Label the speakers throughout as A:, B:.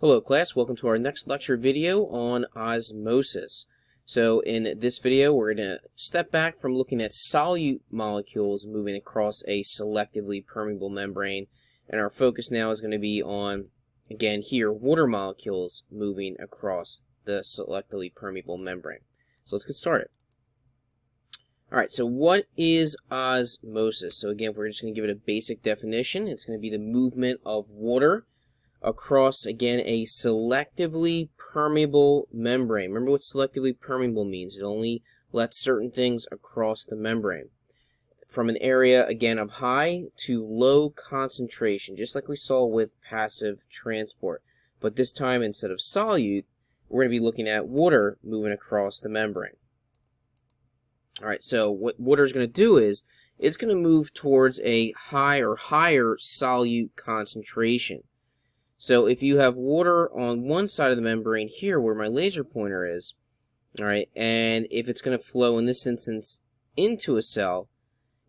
A: Hello class, welcome to our next lecture video on osmosis. So in this video we're going to step back from looking at solute molecules moving across a selectively permeable membrane, and our focus now is going to be on, again here, water molecules moving across the selectively permeable membrane. So let's get started. Alright, so what is osmosis? So again, we're just going to give it a basic definition. It's going to be the movement of water across, again, a selectively permeable membrane. Remember what selectively permeable means. It only lets certain things across the membrane. From an area, again, of high to low concentration, just like we saw with passive transport. But this time, instead of solute, we're going to be looking at water moving across the membrane. Alright, so what water is going to do is, it's going to move towards a high or higher solute concentration. So if you have water on one side of the membrane here where my laser pointer is, alright, and if it's going to flow in this instance into a cell,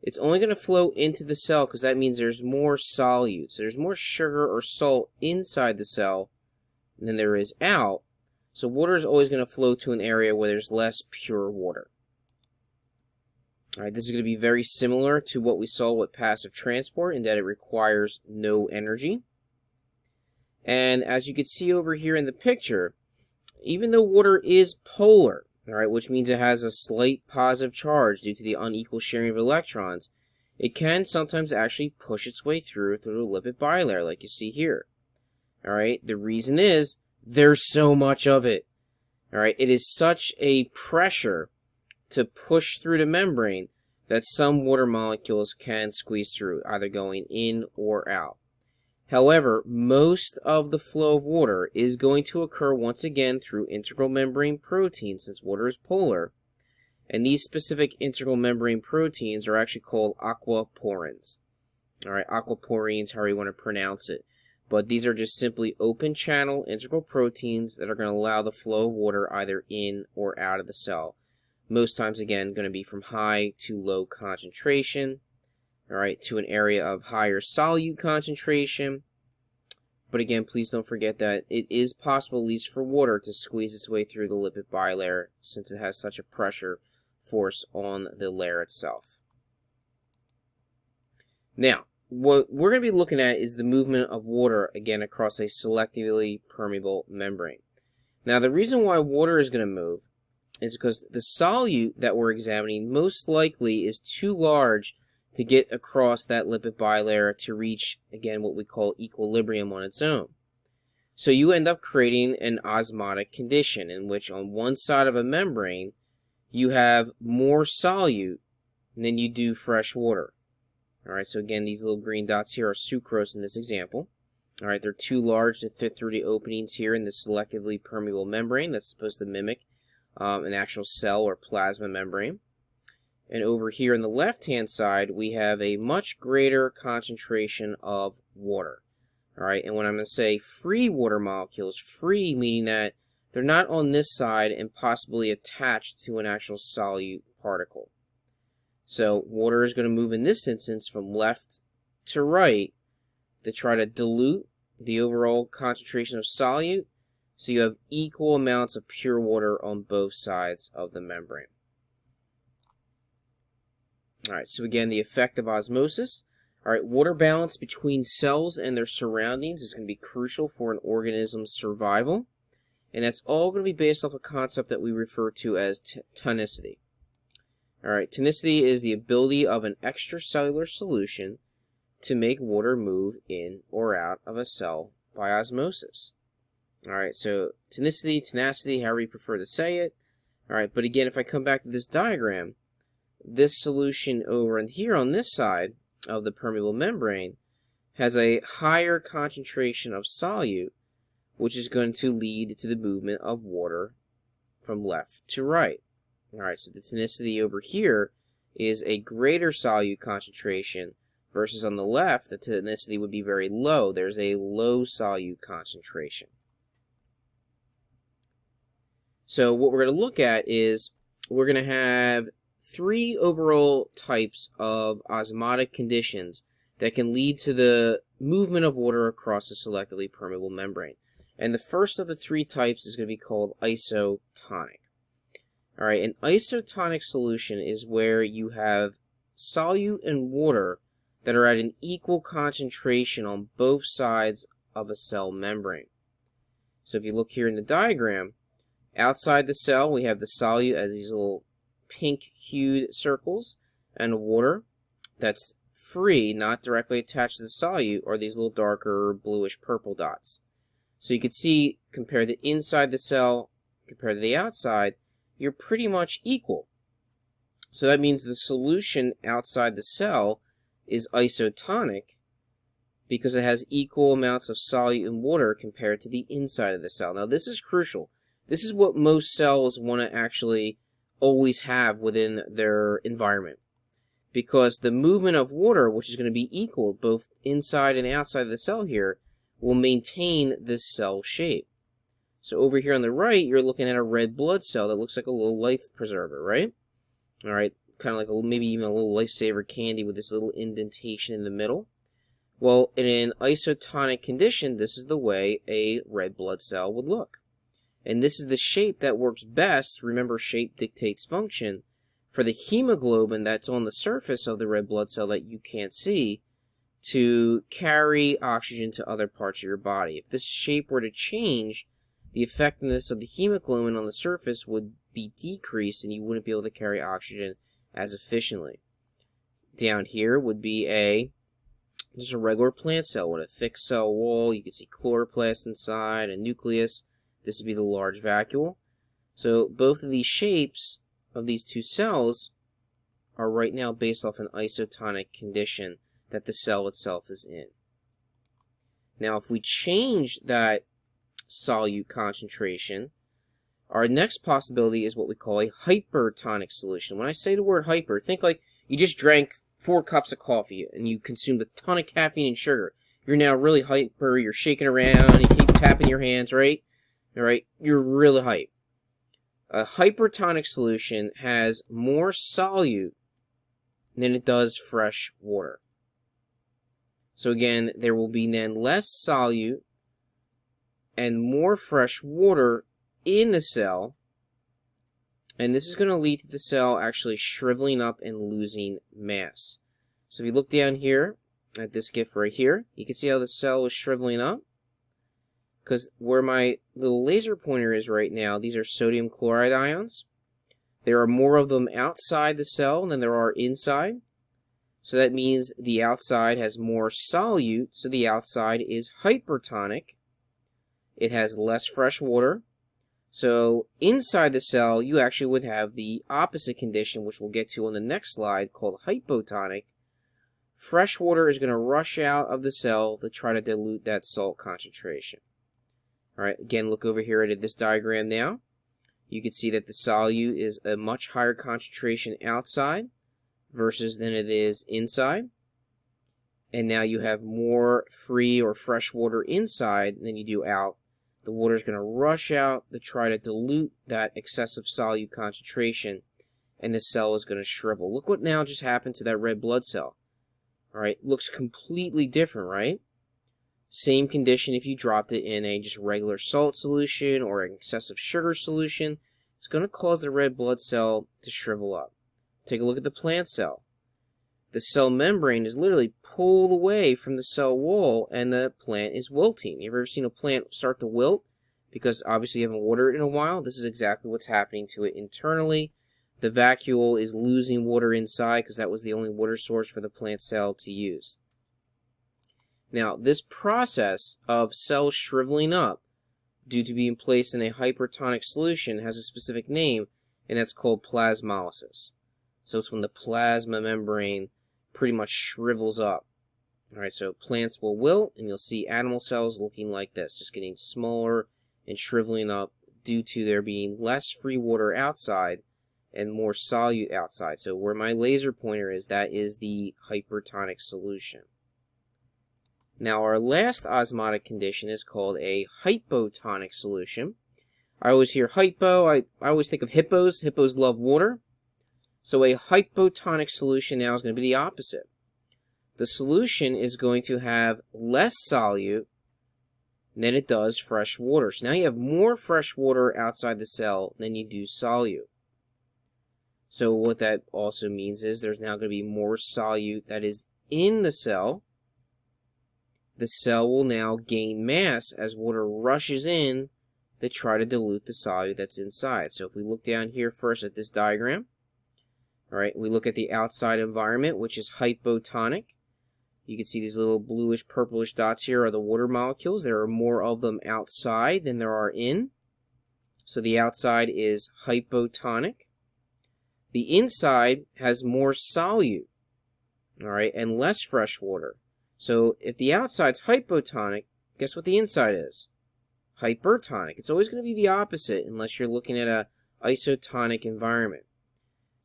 A: it's only going to flow into the cell because that means there's more solute. So there's more sugar or salt inside the cell than there is out. So water is always going to flow to an area where there's less pure water. Alright, this is going to be very similar to what we saw with passive transport in that it requires no energy. And as you can see over here in the picture, even though water is polar, alright, which means it has a slight positive charge due to the unequal sharing of electrons, it can sometimes actually push its way through the lipid bilayer, like you see here. Alright, the reason is there's so much of it. Alright, it is such a pressure to push through the membrane that some water molecules can squeeze through, either going in or out. However, most of the flow of water is going to occur once again through integral membrane proteins, since water is polar. And these specific integral membrane proteins are actually called aquaporins. Alright, aquaporins, however you want to pronounce it. But these are just simply open channel integral proteins that are going to allow the flow of water either in or out of the cell. Most times, again, going to be from high to low concentration. Alright, to an area of higher solute concentration. But again, please don't forget that it is possible, at least for water, to squeeze its way through the lipid bilayer since it has such a pressure force on the layer itself. Now, what we're going to be looking at is the movement of water, again, across a selectively permeable membrane. Now, the reason why water is going to move is because the solute that we're examining most likely is too large to get across that lipid bilayer to reach, again, what we call equilibrium on its own. So you end up creating an osmotic condition in which on one side of a membrane you have more solute than you do fresh water. Alright, so again, these little green dots here are sucrose in this example. Alright, they're too large to fit through the openings here in the selectively permeable membrane that's supposed to mimic an actual cell or plasma membrane. And over here on the left-hand side, we have a much greater concentration of water. Alright, and when I'm going to say free water molecules, free meaning that they're not on this side and possibly attached to an actual solute particle. So water is going to move in this instance from left to right to try to dilute the overall concentration of solute, so you have equal amounts of pure water on both sides of the membrane. Alright, so again, the effect of osmosis. Alright, water balance between cells and their surroundings is going to be crucial for an organism's survival. And that's all going to be based off a concept that we refer to as tonicity. Alright, tonicity is the ability of an extracellular solution to make water move in or out of a cell by osmosis. Alright, so tonicity, tenacity, however you prefer to say it. Alright, but again, if I come back to this diagram, this solution over here on this side of the permeable membrane has a higher concentration of solute, which is going to lead to the movement of water from left to right. Alright, so the tonicity over here is a greater solute concentration versus on the left, the tonicity would be very low. There's a low solute concentration. So what we're going to look at is we're going to have three overall types of osmotic conditions that can lead to the movement of water across a selectively permeable membrane. And the first of the three types is going to be called isotonic. All right, an isotonic solution is where you have solute and water that are at an equal concentration on both sides of a cell membrane. So if you look here in the diagram, outside the cell we have the solute as these little pink-hued circles, and the water that's free, not directly attached to the solute, are these little darker bluish-purple dots. So you can see, compared to inside the cell, compared to the outside, you're pretty much equal. So that means the solution outside the cell is isotonic because it has equal amounts of solute and water compared to the inside of the cell. Now this is crucial. This is what most cells want to actually always have within their environment, because the movement of water, which is going to be equal both inside and outside of the cell here, will maintain this cell shape. So over here on the right, you're looking at a red blood cell that looks like a little life preserver, right? All right, kind of like maybe even a little lifesaver candy with this little indentation in the middle. Well, in an isotonic condition, this is the way a red blood cell would look. And this is the shape that works best, remember shape dictates function, for the hemoglobin that's on the surface of the red blood cell that you can't see to carry oxygen to other parts of your body. If this shape were to change, the effectiveness of the hemoglobin on the surface would be decreased and you wouldn't be able to carry oxygen as efficiently. Down here would be just a regular plant cell with a thick cell wall. You can see chloroplast inside, a nucleus. This would be the large vacuole. So both of these shapes of these two cells are right now based off an isotonic condition that the cell itself is in. Now if we change that solute concentration, our next possibility is what we call a hypertonic solution. When I say the word hyper, think like you just drank 4 cups of coffee and you consumed a ton of caffeine and sugar. You're now really hyper, you're shaking around, you keep tapping your hands, right? All right, you're really hype. A hypertonic solution has more solute than it does fresh water. So again, there will be then less solute and more fresh water in the cell, and this is going to lead to the cell actually shriveling up and losing mass. So if you look down here at this GIF right here, you can see how the cell is shriveling up, because where my little laser pointer is right now, these are sodium chloride ions. There are more of them outside the cell than there are inside. So that means the outside has more solute, so the outside is hypertonic. It has less fresh water. So inside the cell, you actually would have the opposite condition, which we'll get to on the next slide, called hypotonic. Fresh water is going to rush out of the cell to try to dilute that salt concentration. All right, again, look over here at this diagram now. You can see that the solute is a much higher concentration outside versus than it is inside. And now you have more free or fresh water inside than you do out. The water is going to rush out to try to dilute that excessive solute concentration, and the cell is going to shrivel. Look what now just happened to that red blood cell. All right, looks completely different, right? Same condition if you dropped it in a just regular salt solution or an excessive sugar solution. It's going to cause the red blood cell to shrivel up. Take a look at the plant cell. The cell membrane is literally pulled away from the cell wall and the plant is wilting. You ever seen a plant start to wilt? Because obviously you haven't watered it in a while. This is exactly what's happening to it internally. The vacuole is losing water inside because that was the only water source for the plant cell to use. Now, this process of cells shriveling up due to being placed in a hypertonic solution has a specific name, and that's called plasmolysis. So it's when the plasma membrane pretty much shrivels up. All right, so plants will wilt, and you'll see animal cells looking like this, just getting smaller and shriveling up due to there being less free water outside and more solute outside. So where my laser pointer is, that is the hypertonic solution. Now our last osmotic condition is called a hypotonic solution. I always hear hypo, I always think of hippos. Hippos love water. So a hypotonic solution now is going to be the opposite. The solution is going to have less solute than it does fresh water. So now you have more fresh water outside the cell than you do solute. So what that also means is there's now going to be more solute that is in the cell. The cell will now gain mass as water rushes in to try to dilute the solute that's inside. So if we look down here first at this diagram, all right, we look at the outside environment, which is hypotonic. You can see these little bluish purplish dots here are the water molecules. There are more of them outside than there are in. So the outside is hypotonic. The inside has more solute, all right, and less fresh water. So if the outside's hypotonic, guess what the inside is? Hypertonic. It's always going to be the opposite unless you're looking at a isotonic environment.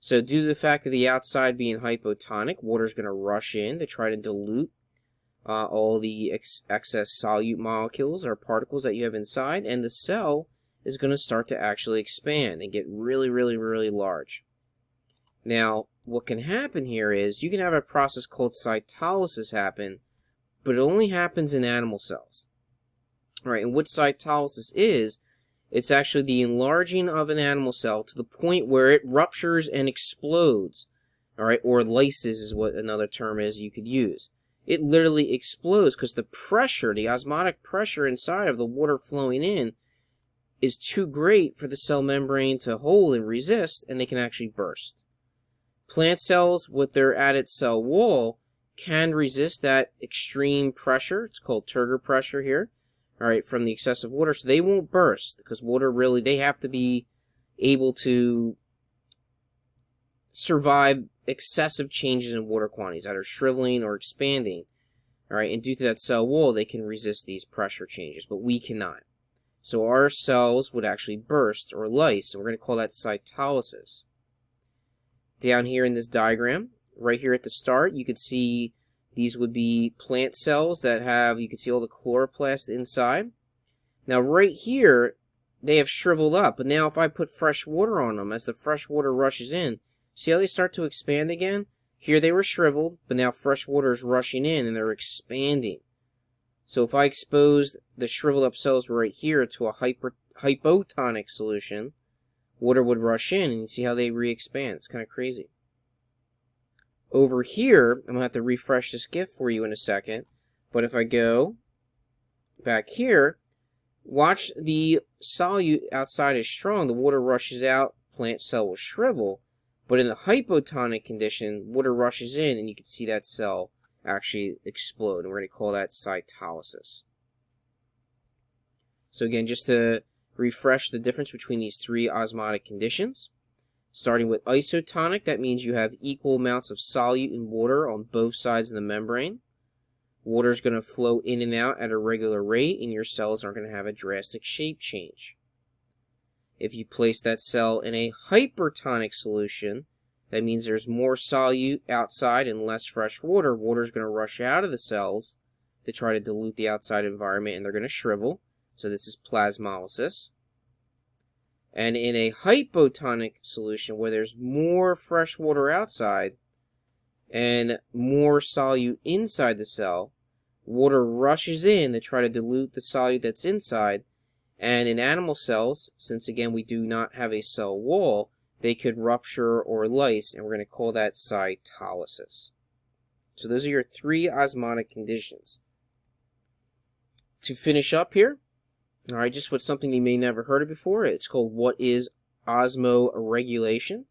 A: So due to the fact of the outside being hypotonic, water is going to rush in to try to dilute all the excess solute molecules or particles that you have inside, and the cell is going to start to actually expand and get really, really, really large. Now, what can happen here is you can have a process called cytolysis happen, but it only happens in animal cells. All right, and what cytolysis is, it's actually the enlarging of an animal cell to the point where it ruptures and explodes, all right, or lyses is what another term is you could use. It literally explodes because the pressure, the osmotic pressure inside of the water flowing in is too great for the cell membrane to hold and resist, and they can actually burst. Plant cells with their added cell wall can resist that extreme pressure. It's called turgor pressure here, all right, from the excessive water, so they won't burst because water really, they have to be able to survive excessive changes in water quantities, either shriveling or expanding, all right, and due to that cell wall, they can resist these pressure changes, but we cannot. So our cells would actually burst or lyse, and we're going to call that cytolysis. Down here in this diagram, right here at the start, you could see these would be plant cells that have, you can see all the chloroplast inside. Now right here, they have shriveled up, but now if I put fresh water on them, as the fresh water rushes in, see how they start to expand again? Here they were shriveled, but now fresh water is rushing in and they're expanding. So if I exposed the shriveled up cells right here to a hypotonic solution, water would rush in, and you see how they re-expand. It's kind of crazy. Over here, I'm going to have to refresh this GIF for you in a second, but if I go back here, watch the solute outside is strong, the water rushes out, plant cell will shrivel, but in the hypotonic condition, water rushes in, and you can see that cell actually explode, and we're going to call that cytolysis. So again, just to refresh the difference between these three osmotic conditions. Starting with isotonic, that means you have equal amounts of solute and water on both sides of the membrane. Water is going to flow in and out at a regular rate, and your cells aren't going to have a drastic shape change. If you place that cell in a hypertonic solution, that means there's more solute outside and less fresh water. Water is going to rush out of the cells to try to dilute the outside environment, and they're going to shrivel. So this is plasmolysis. And in a hypotonic solution where there's more fresh water outside and more solute inside the cell, water rushes in to try to dilute the solute that's inside. And in animal cells, since again we do not have a cell wall, they could rupture or lyse, and we're going to call that cytolysis. So those are your three osmotic conditions. To finish up here, all right, just with something you may never heard of before. It's called what is Osmo Regulation.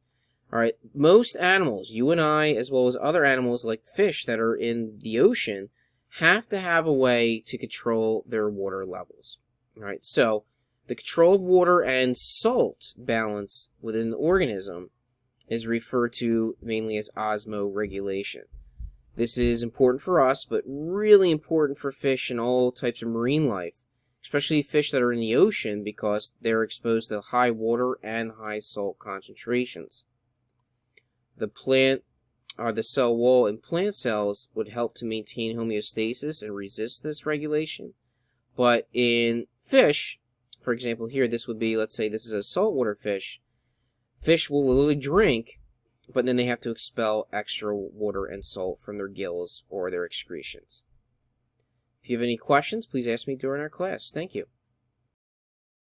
A: All right, most animals, you and I, as well as other animals like fish that are in the ocean, have to have a way to control their water levels. All right, so the control of water and salt balance within the organism is referred to mainly as Osmo Regulation. This is important for us, but really important for fish and all types of marine life, especially fish that are in the ocean because they're exposed to high water and high salt concentrations. The cell wall in plant cells would help to maintain homeostasis and resist this regulation. But in fish, for example here, this would be, let's say this is a saltwater fish. Fish will literally drink, but then they have to expel extra water and salt from their gills or their excretions. If If you have any questions, please ask me during our class. Thank you.